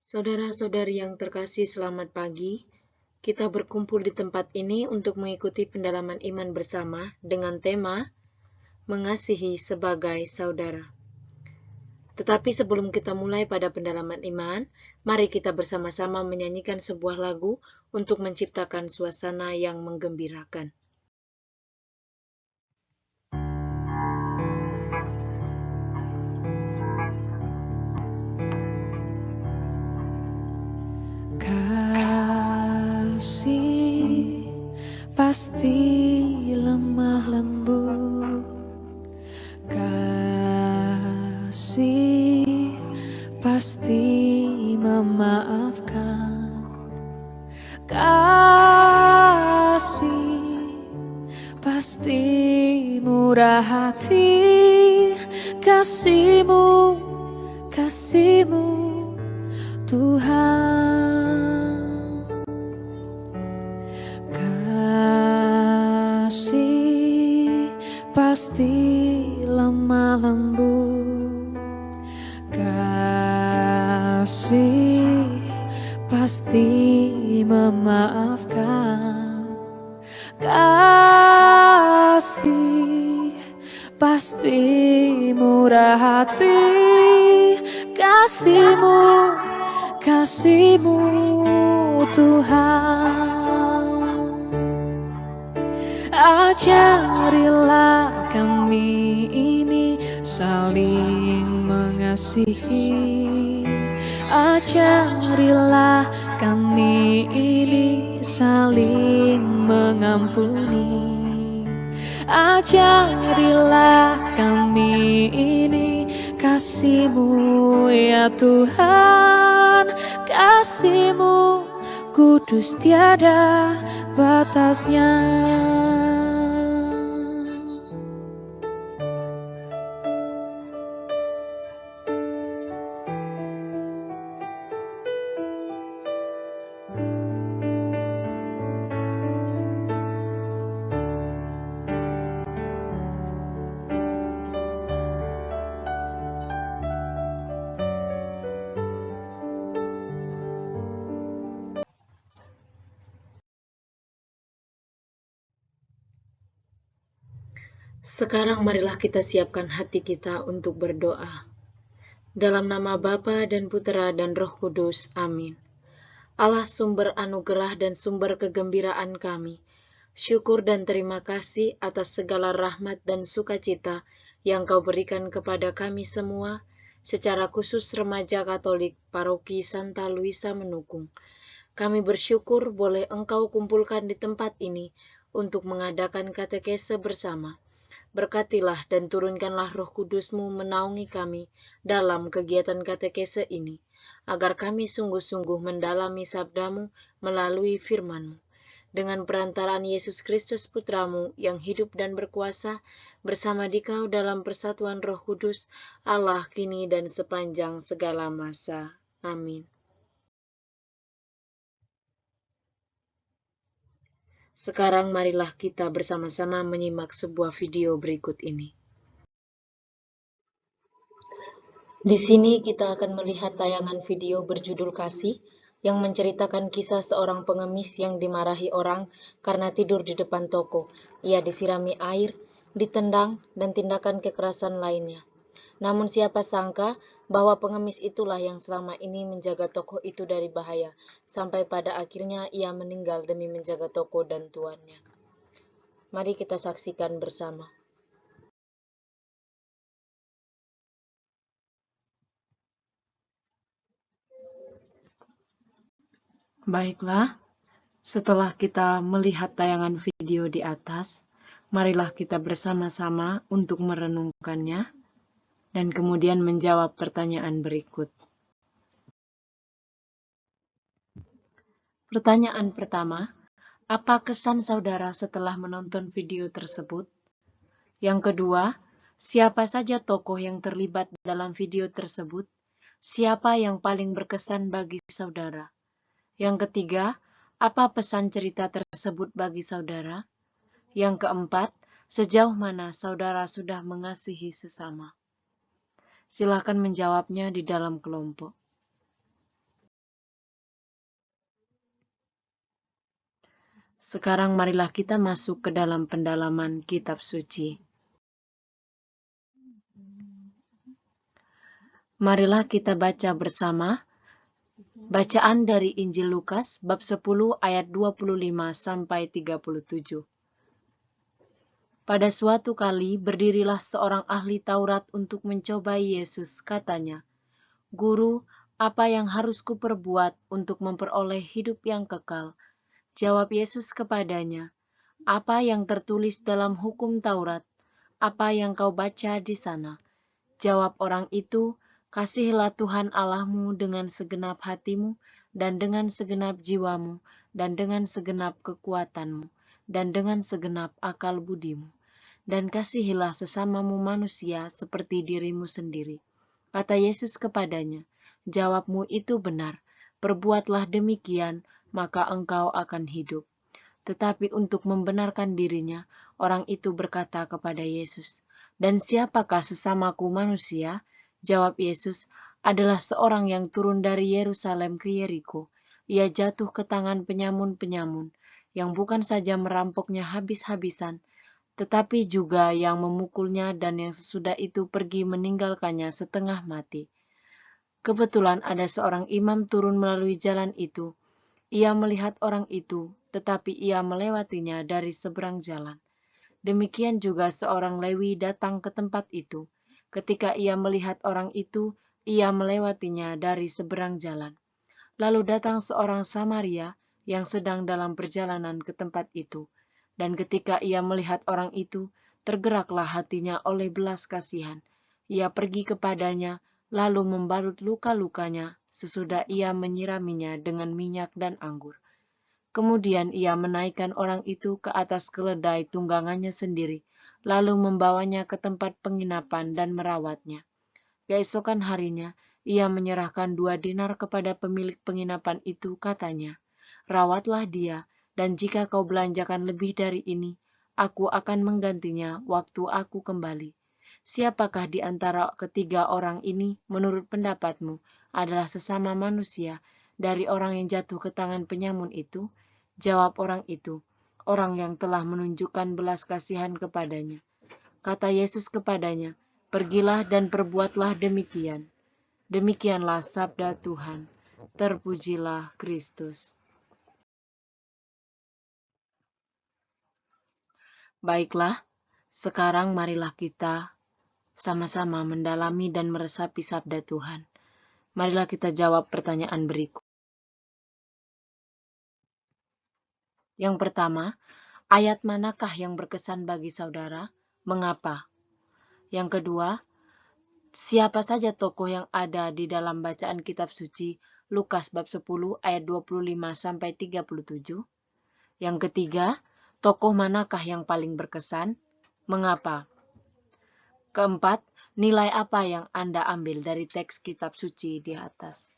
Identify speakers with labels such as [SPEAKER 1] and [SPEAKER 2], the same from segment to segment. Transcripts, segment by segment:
[SPEAKER 1] Saudara-saudari yang terkasih, selamat pagi. Kita berkumpul di tempat ini untuk mengikuti pendalaman iman bersama dengan tema Mengasihi sebagai Saudara. Tetapi sebelum kita mulai pada pendalaman iman, mari kita bersama-sama menyanyikan sebuah lagu untuk menciptakan suasana yang menggembirakan.
[SPEAKER 2] Kasih pasti lemah lembut, kasih pasti memaafkan, kasih pasti murah hati, kasih-Mu Tuhan. Kasih pasti lemah lembut, kasih pasti memaafkan, kasih pasti murah hati, kasih-Mu Tuhan. Ajarilah kami ini saling mengasihi, ajarilah kami ini saling mengampuni, ajarilah kami ini kasih-Mu ya Tuhan, kasih-Mu kudus tiada batasnya.
[SPEAKER 1] Sekarang marilah kita siapkan hati kita untuk berdoa. Dalam nama Bapa dan Putera dan Roh Kudus, amin. Allah sumber anugerah dan sumber kegembiraan kami, syukur dan terima kasih atas segala rahmat dan sukacita yang Kau berikan kepada kami semua, secara khusus remaja Katolik Paroki Santa Luisa Menukung. Kami bersyukur boleh Engkau kumpulkan di tempat ini untuk mengadakan katekese bersama. Berkatilah dan turunkanlah Roh Kudus-Mu menaungi kami dalam kegiatan katekese ini, agar kami sungguh-sungguh mendalami sabda-Mu melalui firman-Mu. Dengan perantaraan Yesus Kristus Putra-Mu yang hidup dan berkuasa bersama Dikau dalam persatuan Roh Kudus, Allah kini dan sepanjang segala masa. Amin. Sekarang marilah kita bersama-sama menyimak sebuah video berikut ini. Di sini kita akan melihat tayangan video berjudul Kasih yang menceritakan kisah seorang pengemis yang dimarahi orang karena tidur di depan toko. Ia disirami air, ditendang, dan tindakan kekerasan lainnya. Namun siapa sangka bahwa pengemis itulah yang selama ini menjaga toko itu dari bahaya, sampai pada akhirnya ia meninggal demi menjaga toko dan tuannya. Mari kita saksikan bersama. Baiklah, setelah kita melihat tayangan video di atas, marilah kita bersama-sama untuk merenungkannya dan kemudian menjawab pertanyaan berikut. Pertanyaan pertama, apa kesan saudara setelah menonton video tersebut? Yang kedua, siapa saja tokoh yang terlibat dalam video tersebut? Siapa yang paling berkesan bagi saudara? Yang ketiga, apa pesan cerita tersebut bagi saudara? Yang keempat, sejauh mana saudara sudah mengasihi sesama? Silakan menjawabnya di dalam kelompok. Sekarang marilah kita masuk ke dalam pendalaman kitab suci. Marilah kita baca bersama bacaan dari Injil Lukas bab 10 ayat 25 sampai 37. Pada suatu kali berdirilah seorang ahli Taurat untuk mencobai Yesus, katanya, "Guru, apa yang harus kuperbuat untuk memperoleh hidup yang kekal?" Jawab Yesus kepadanya, "Apa yang tertulis dalam hukum Taurat? Apa yang kau baca di sana?" Jawab orang itu, "Kasihilah Tuhan Allahmu dengan segenap hatimu, dan dengan segenap jiwamu, dan dengan segenap kekuatanmu, dan dengan segenap akal budimu. Dan kasihilah sesamamu manusia seperti dirimu sendiri." Kata Yesus kepadanya, "Jawabmu itu benar, perbuatlah demikian, maka engkau akan hidup." Tetapi untuk membenarkan dirinya, orang itu berkata kepada Yesus, "Dan siapakah sesamaku manusia?" Jawab Yesus, "Adalah seorang yang turun dari Yerusalem ke Yeriko. Ia jatuh ke tangan penyamun-penyamun, yang bukan saja merampoknya habis-habisan, tetapi juga yang memukulnya dan yang sesudah itu pergi meninggalkannya setengah mati. Kebetulan ada seorang imam turun melalui jalan itu. Ia melihat orang itu, tetapi ia melewatinya dari seberang jalan. Demikian juga seorang Lewi datang ke tempat itu. Ketika ia melihat orang itu, ia melewatinya dari seberang jalan. Lalu datang seorang Samaria yang sedang dalam perjalanan ke tempat itu. Dan ketika ia melihat orang itu, tergeraklah hatinya oleh belas kasihan. Ia pergi kepadanya, lalu membalut luka-lukanya, sesudah ia menyiraminya dengan minyak dan anggur. Kemudian ia menaikkan orang itu ke atas keledai tunggangannya sendiri, lalu membawanya ke tempat penginapan dan merawatnya. Keesokan harinya, ia menyerahkan 2 dinar kepada pemilik penginapan itu, katanya, "Rawatlah dia, dan jika kau belanjakan lebih dari ini, aku akan menggantinya waktu aku kembali." Siapakah di antara ketiga orang ini, menurut pendapatmu, adalah sesama manusia dari orang yang jatuh ke tangan penyamun itu? Jawab orang itu, "Orang yang telah menunjukkan belas kasihan kepadanya." Kata Yesus kepadanya, "Pergilah dan perbuatlah demikian." Demikianlah sabda Tuhan. Terpujilah Kristus. Baiklah, sekarang marilah kita sama-sama mendalami dan meresapi sabda Tuhan. Marilah kita jawab pertanyaan berikut. Yang pertama, ayat manakah yang berkesan bagi saudara? Mengapa? Yang kedua, siapa saja tokoh yang ada di dalam bacaan kitab suci Lukas bab 10 ayat 25 sampai 37? Yang ketiga, tokoh manakah yang paling berkesan? Mengapa? Keempat, nilai apa yang Anda ambil dari teks kitab suci di atas?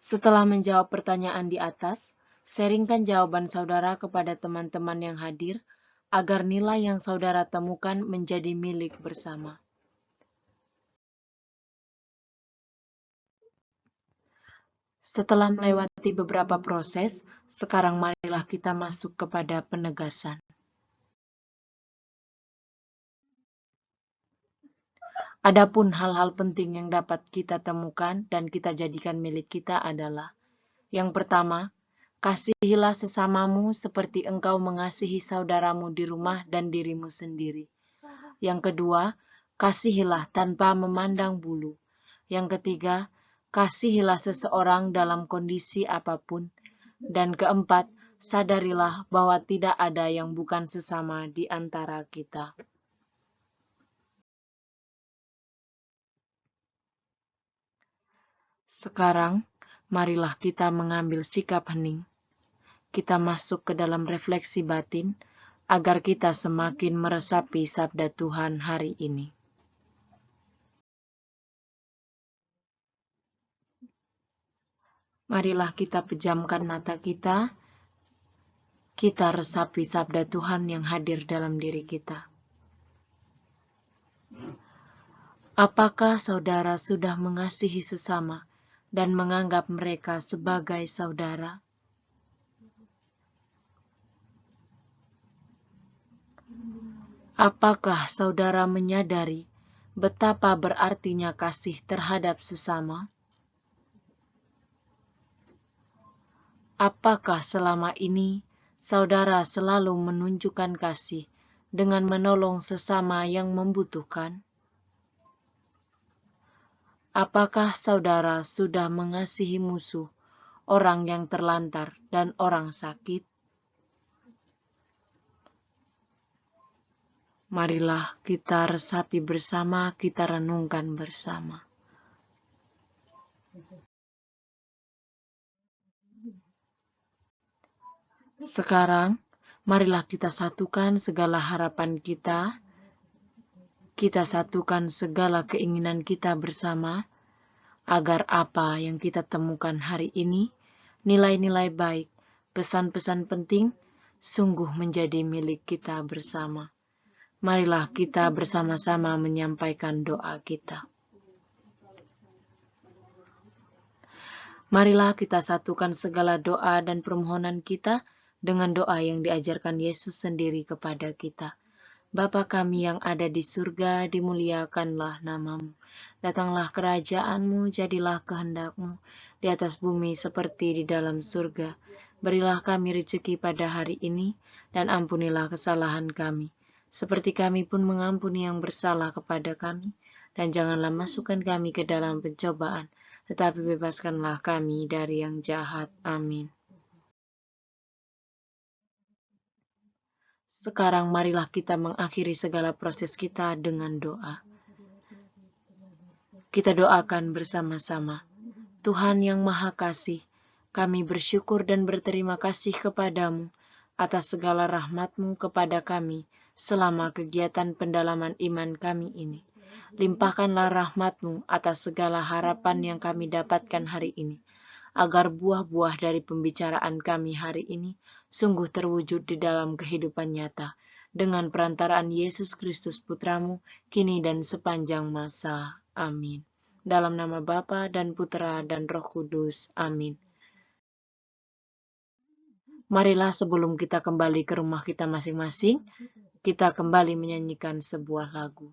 [SPEAKER 1] Setelah menjawab pertanyaan di atas, sharingkan jawaban saudara kepada teman-teman yang hadir agar nilai yang saudara temukan menjadi milik bersama. Setelah melewati beberapa proses, sekarang marilah kita masuk kepada penegasan. Adapun hal-hal penting yang dapat kita temukan dan kita jadikan milik kita adalah: yang pertama, kasihilah sesamamu seperti engkau mengasihi saudaramu di rumah dan dirimu sendiri. Yang kedua, kasihilah tanpa memandang bulu. Yang ketiga, kasihilah seseorang dalam kondisi apapun. Dan keempat, sadarilah bahwa tidak ada yang bukan sesama di antara kita. Sekarang, marilah kita mengambil sikap hening. Kita masuk ke dalam refleksi batin, agar kita semakin meresapi sabda Tuhan hari ini. Marilah kita pejamkan mata kita resapi sabda Tuhan yang hadir dalam diri kita. Apakah saudara sudah mengasihi sesama dan menganggap mereka sebagai saudara? Apakah saudara menyadari betapa berartinya kasih terhadap sesama? Apakah selama ini saudara selalu menunjukkan kasih dengan menolong sesama yang membutuhkan? Apakah saudara sudah mengasihi musuh, orang yang terlantar, dan orang sakit? Marilah kita resapi bersama, kita renungkan bersama. Sekarang, marilah kita satukan segala harapan kita. Kita satukan segala keinginan kita bersama, agar apa yang kita temukan hari ini, nilai-nilai baik, pesan-pesan penting, sungguh menjadi milik kita bersama. Marilah kita bersama-sama menyampaikan doa kita. Marilah kita satukan segala doa dan permohonan kita dengan doa yang diajarkan Yesus sendiri kepada kita. Bapa kami yang ada di surga, dimuliakanlah namamu. Datanglah kerajaanmu, jadilah kehendakmu, di atas bumi seperti di dalam surga. Berilah kami rezeki pada hari ini, dan ampunilah kesalahan kami, seperti kami pun mengampuni yang bersalah kepada kami. Dan janganlah masukkan kami ke dalam pencobaan, tetapi bebaskanlah kami dari yang jahat. Amin. Sekarang marilah kita mengakhiri segala proses kita dengan doa. Kita doakan bersama-sama. Tuhan yang Maha Kasih, kami bersyukur dan berterima kasih kepadamu atas segala rahmat-Mu kepada kami selama kegiatan pendalaman iman kami ini. Limpahkanlah rahmat-Mu atas segala harapan yang kami dapatkan hari ini, agar buah-buah dari pembicaraan kami hari ini sungguh terwujud di dalam kehidupan nyata, dengan perantaraan Yesus Kristus Putramu, kini dan sepanjang masa. Amin. Dalam nama Bapa dan Putra dan Roh Kudus. Amin. Marilah sebelum kita kembali ke rumah kita masing-masing, kita kembali menyanyikan sebuah lagu.